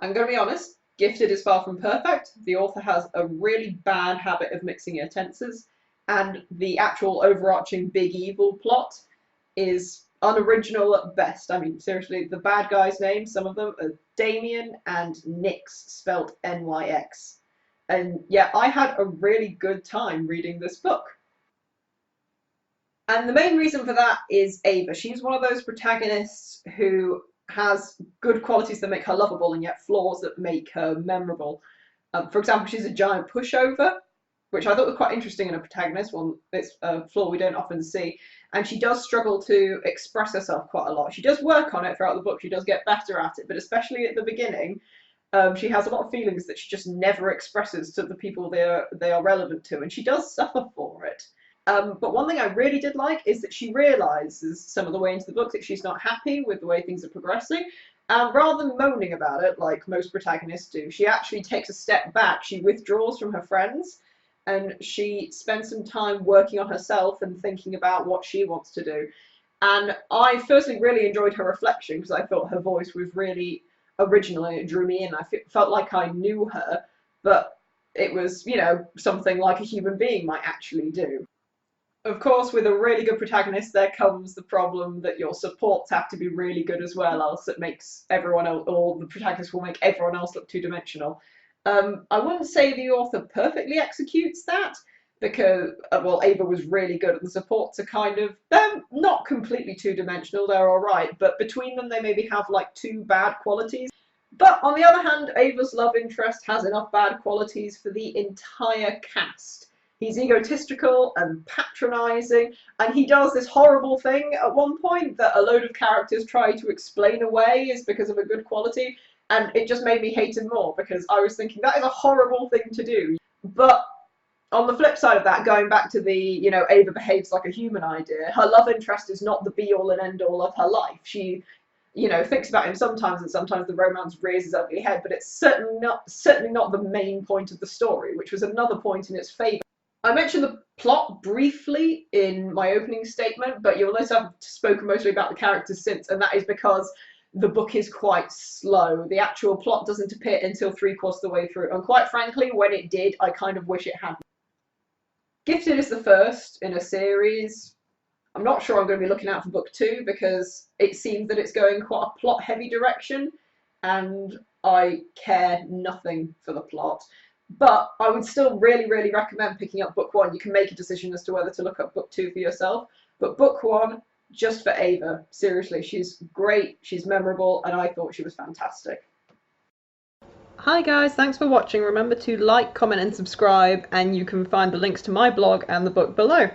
I'm going to be honest, Gifted is far from perfect. The author has a really bad habit of mixing her tenses, and the actual overarching big evil plot is unoriginal at best. I mean, seriously, the bad guys' names, some of them are Damien and Nyx, spelt Nyx. And yeah, I had a really good time reading this book. And the main reason for that is Ava. She's one of those protagonists who has good qualities that make her lovable and yet flaws that make her memorable. For example, she's a giant pushover, which I thought was quite interesting in a protagonist. One, it's a flaw we don't often see. And she does struggle to express herself quite a lot. She does work on it throughout the book. She does get better at it, but especially at the beginning, she has a lot of feelings that she just never expresses to the people they are relevant to, and she does suffer for it. But one thing I really did like is that she realises some of the way into the book that she's not happy with the way things are progressing. Rather than moaning about it, like most protagonists do, she actually takes a step back. She withdraws from her friends and she spends some time working on herself and thinking about what she wants to do. And I firstly really enjoyed her reflection because I thought her voice was really original and it drew me in. I felt like I knew her, but it was, something like a human being might actually do. Of course, with a really good protagonist, there comes the problem that your supports have to be really good as well, else it makes everyone else, or the protagonist will make everyone else look two-dimensional. I wouldn't say the author perfectly executes that, because, well, Ava was really good, and the supports are they're not completely two-dimensional, they're alright, but between them they maybe have like two bad qualities. But on the other hand, Ava's love interest has enough bad qualities for the entire cast. He's egotistical and patronising, and he does this horrible thing at one point that a load of characters try to explain away is because of a good quality, and it just made me hate him more because I was thinking that is a horrible thing to do. But on the flip side of that, going back to the, Ava behaves like a human idea, her love interest is not the be-all and end-all of her life. She thinks about him sometimes, and sometimes the romance rears its ugly head, but it's certainly not the main point of the story, which was another point in its favour. I mentioned the plot briefly in my opening statement, but you'll notice I've spoken mostly about the characters since, and that is because the book is quite slow. The actual plot doesn't appear until three-quarters of the way through, and quite frankly, when it did, I kind of wish it had. Gifted is the first in a series. I'm not sure I'm going to be looking out for book 2 because it seems that it's going quite a plot-heavy direction, and I care nothing for the plot. But I would still really, really recommend picking up book 1. You can make a decision as to whether to look up book 2 for yourself. But book 1, just for Ava. Seriously, she's great, she's memorable, and I thought she was fantastic. Hi guys, thanks for watching. Remember to like, comment and subscribe, and you can find the links to my blog and the book below.